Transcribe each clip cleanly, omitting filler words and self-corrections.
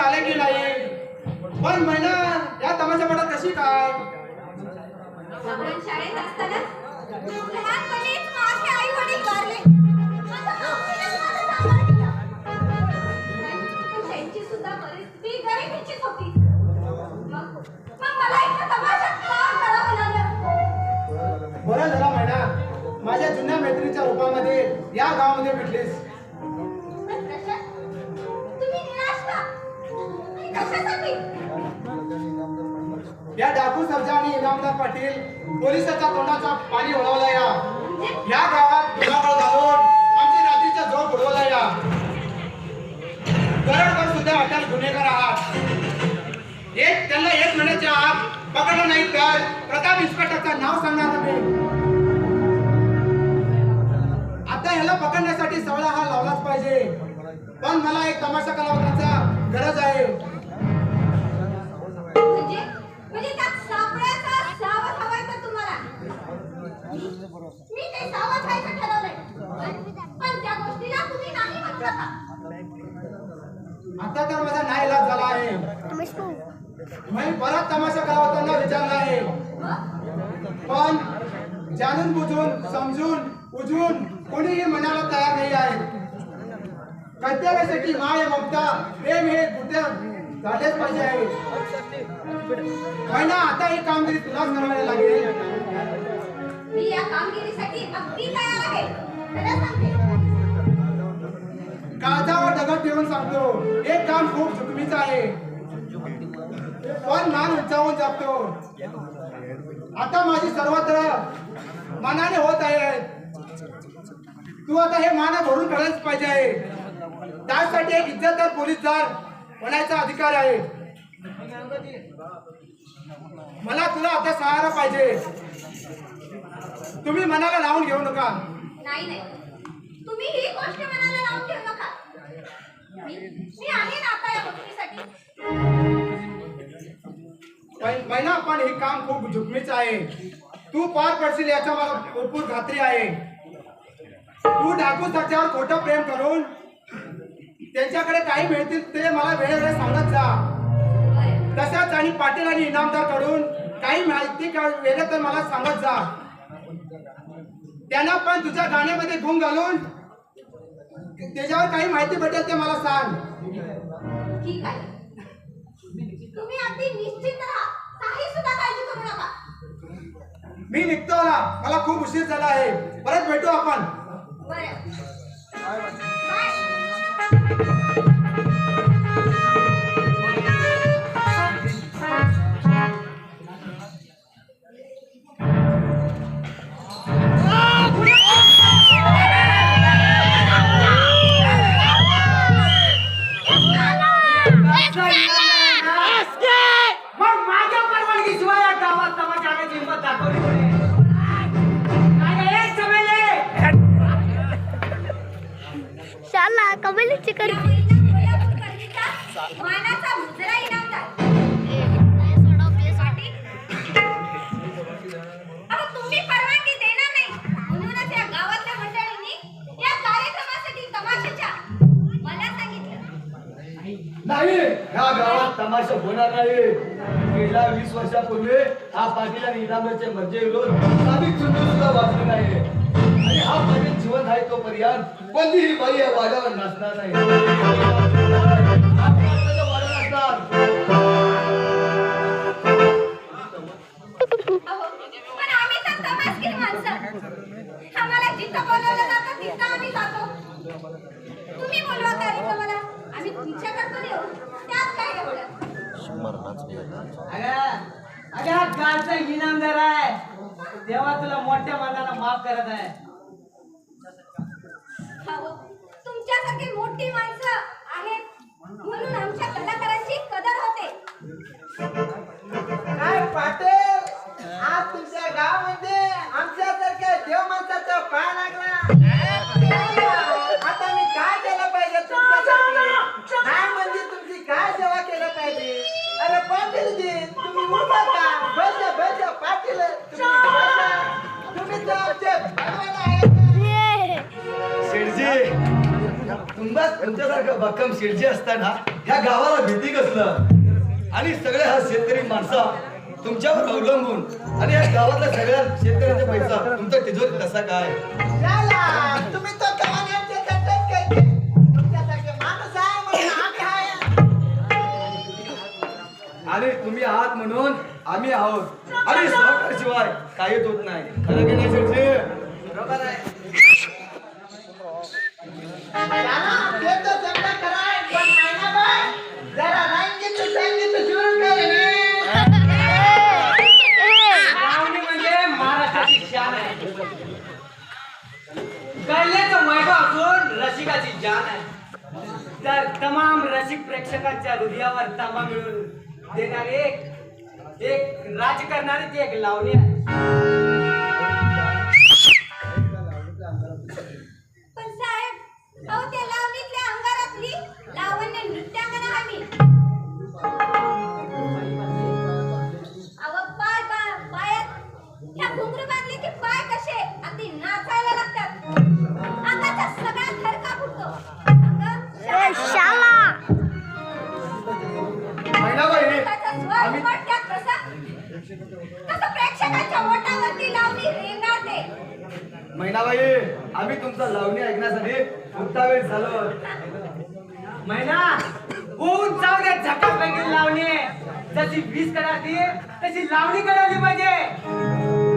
आले की नाही, पण महिना या तमाशापटात कशी काय? आपण शाळेत असताना लहानपणीच माझे आई वडील वारले. माझ्या मावशीने मला सांभाळ केलं. पण त्यांची सुद्धा परिस्थिती गरिबीचीच होती. मग मला इथं तमाशात काम करावं लागलं. बरं झालं महिना माझ्या जुन्या मैत्रिणीच्या रूपामध्ये या गावामध्ये भेटलीस. पण प्रशांत, तुम्ही निराश का? आणि कशासाठी? या डाकू सर्जा आणि इनामदार पाटील पोलिसाच्या तोंडाचा पाणी वळवला या गावात गुन्हाबळ घालून आमची रात्रीचा जोर बुडवला या. गरडवर सुद्धा अटक गुन्हेगार आहात. त्यांना 1 महिन्याच्या आत पकडलं नाही तर प्रताप इन्स्पेक्टरचं नाव सांगणार नाही. आता ह्याला पकडण्यासाठी सवळा हा लावलाच पाहिजे, पण मला एक तमाशा कलावंताचा गरज आहे. म्हणजे त्यात सापळ्याचा सावध हवाय का तुम्हाला? मी ते सावध व्हायचं ठरवलंय, पण त्या गोष्टीला तुम्ही नाही म्हणता का? आता तर माझा नाईलाज झाला आहे. मी परत तमाशा कलावंतांना विचारलं आहे, पण जाणून बुजून समजून उजवून कोणीही मनाला तयार नाही आहे. कर्तव्यासाठी माय ममता प्रेम हे कुठे झालेच पाहिजे आहे. महिना आता ही कामगिरी तुलाच करावी लागेल. मी या कामगिरीसाठी अगदी तयार आहे. खरं सांगते. काळजावर दगड ठेवून सांगतो, हे काम खूप जोखमीचं आहे, पण मान उंचावून जगतो. आता माझी सर्वत्र मानाने होत आहे. तू आता हे मान भरून काढायच पाहिजे आहे. त्यासाठी एक इज्जतदार पोलीसदार होण्याचा अधिकार आहे. मला तुला आता सहारा पाहिजे. तुम्ही मनाला लावून घेऊ नका. नाही, तुम्ही ही गोष्ट मनाला लावून ठेवू नका. मी आहे ना आता या गोष्टीसाठी. महिना पण हे काम खूप जोखमीचं आहे. तू पार पडशील याचा मला भरपूर खात्री आहे. तू डाकू सर्जावर खोटं प्रेम करून त्यांच्याकडे काही मिळतील ते मला वेळोवेळी सांगत जा. तशाच आणि पाटील आणि इनामदार कडून काही माहिती वेगळं तर मला सांगत जा. त्यांना पण तुझ्या गाण्यामध्ये गुण घालून त्याच्यावर काही माहिती भेटेल ते मला सांग. ठीक आहे, तुम्ही अगदी निश्चित राहा. काही सुद्धा काळजी करू नका. मी निघतो. मला खूप उशीर झाला आहे. परत भेटू आपण. बरं. कबलीची कर मानाचा मुजरा इनामदार. आता तुम्ही परवानगी देणार नाही, म्हणूनच या गावातल्या मंडळींनी या कार्यक्रमासाठी तमाशाच्या मला सांगितलं. नाही, या गावात तमाशा होणार नाही. गेल्या 20 वर्षापूर्वी हा पाटील आणि इनामदारचे मर्जे विरोध साधिक चुंडू सुद्धा वाचले नाही. आणि हा पाटील जीवन आहे तोपर्यंत कोणतीही बाई या वाड्यावर नाचणार नाही. पण आम्ही तर तमाशगीर माणसं. आम्हाला जिथं बोलवलं जातं तिथं आम्ही जातो. तुम्ही बोलवा तरी मला आम्ही तुमच्याकडे पण येऊ. त्यात काय एवढं? अगं कालचा इनामदार आहे, तेव्हा तुला मोठ्या मनाला माफ करत आहे. तुमच्यासारखी मोठी माणसं आहेत म्हणून आमच्या कलाकारांची कदर होते. काय पाटील, आज तुमच्या गावामध्ये आमच्यासारख्या देव माणसाचा पाय लागला. आता मी काय केलं पाहिजे तुमच्यासाठी? नाही म्हणजे तुमची काय सेवा केलं पाहिजे? अरे पाटील जी, तुम्ही उभा का? बस पाटील, तुम्ही तर आमचे भगवान आहेत. शेठजी, तुमच्यासारखं भक्कम शेठजी असताना ह्या गावाला भीती कसलं आणि सगळे हा शेतकरी माणसा तुमच्यावर अवलंबून आणि या गावातल्या सगळ्या शेतकऱ्यांचा पैसा तुमचा तिजोरी कसा काय झाला तुम्ही तो कमान्यांचे कटच करते तुमच्यासारखे माणूस आहे म्हणून आम्ही आहे आणि तुम्ही आहात म्हणून आम्ही आहोत आणि सहकार्याशिवाय काहीच होत नाही खरं की नाही शेठजी? बरोबर आहे त्याला ते तर जमलं कराय पण महिनाभर जरा रंगीत सुरू कर लावणी म्हणजे महाराष्ट्राची शान आहे कलेचं वैभव असून रसिकाची जान आहे तर तमाम रसिक प्रेक्षकांच्या हृदयावर तांबा मिळून देणारी एक राज करणारी ती एक लावणी आहे पण साहेब अहो त्या लावणीतल्या अंगारातली लावण्य नृत्यांगना आम्ही अहो पायात ह्या घुंगरू बांधली की पाय कसे अगदी नाचायला लागतात अंगाचा सगळा थरका फुटतो महिनाबाई आम्ही कसं प्रेक्षकांच्या ओटावरती लावणी रेंगाळते महिनाबाई आम्ही तुमचा लावणी ऐकण्यासाठी उत्ता वेळ झालो महिना ऊन जाऊ दे झकापैकी लावणी जशी वीज कडाली तशी लावणी कडाली पाहिजे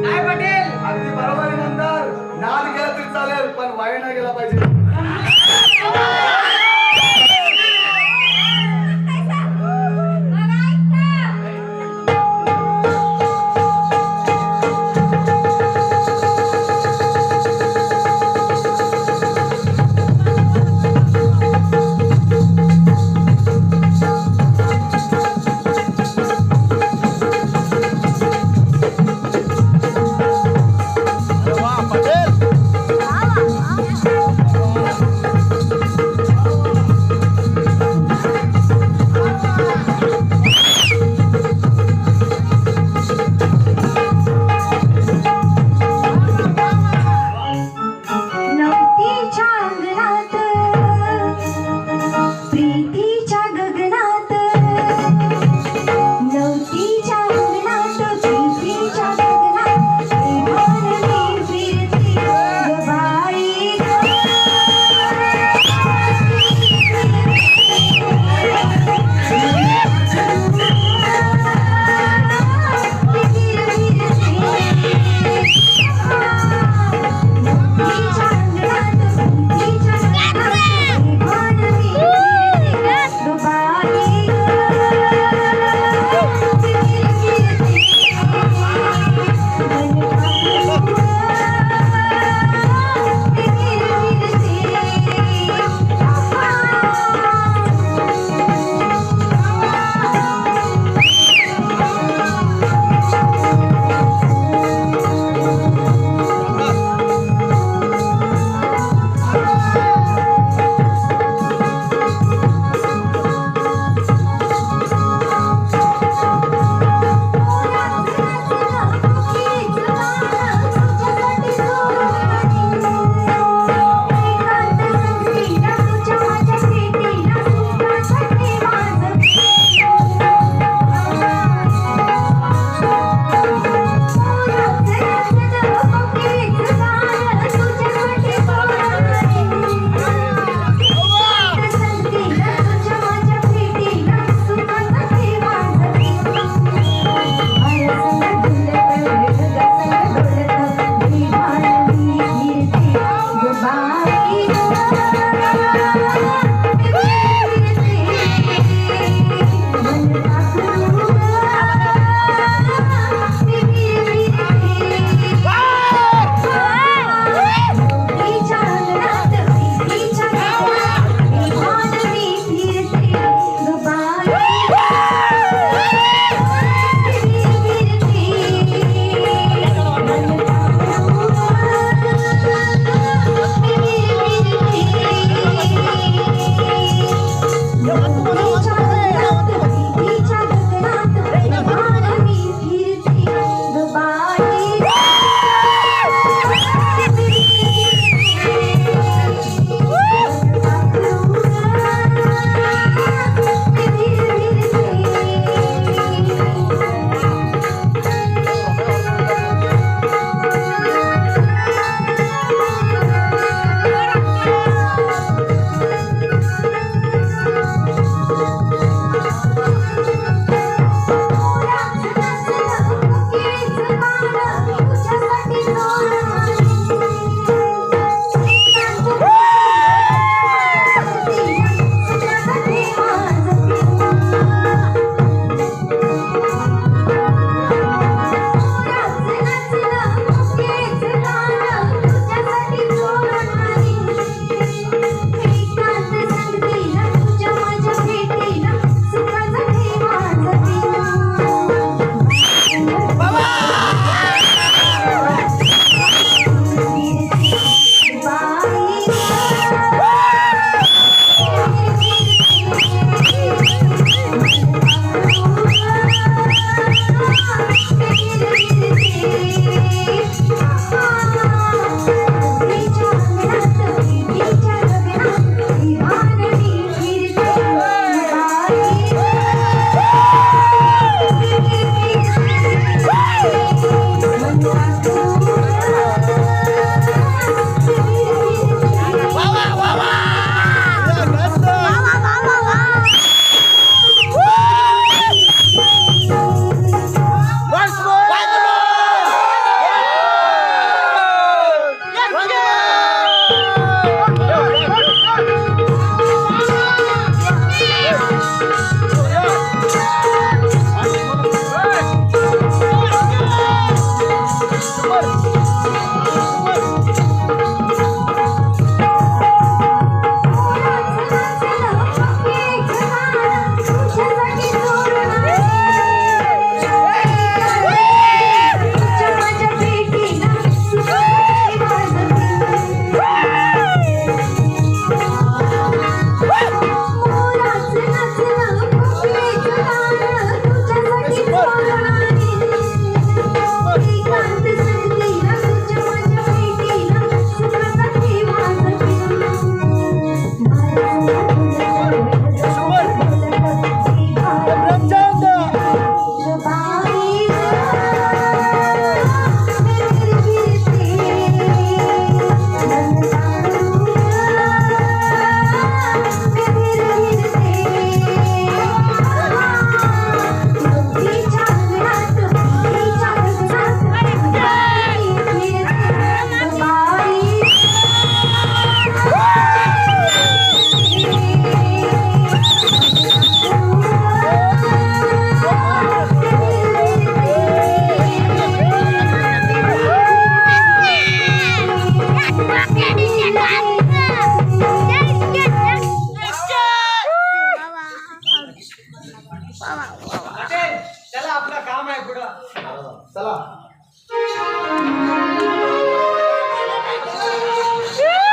काय पटेल अगदी बरोबर आहे नंतर नाद गेला तरी चालेल पण वाया नाही गेला पाहिजे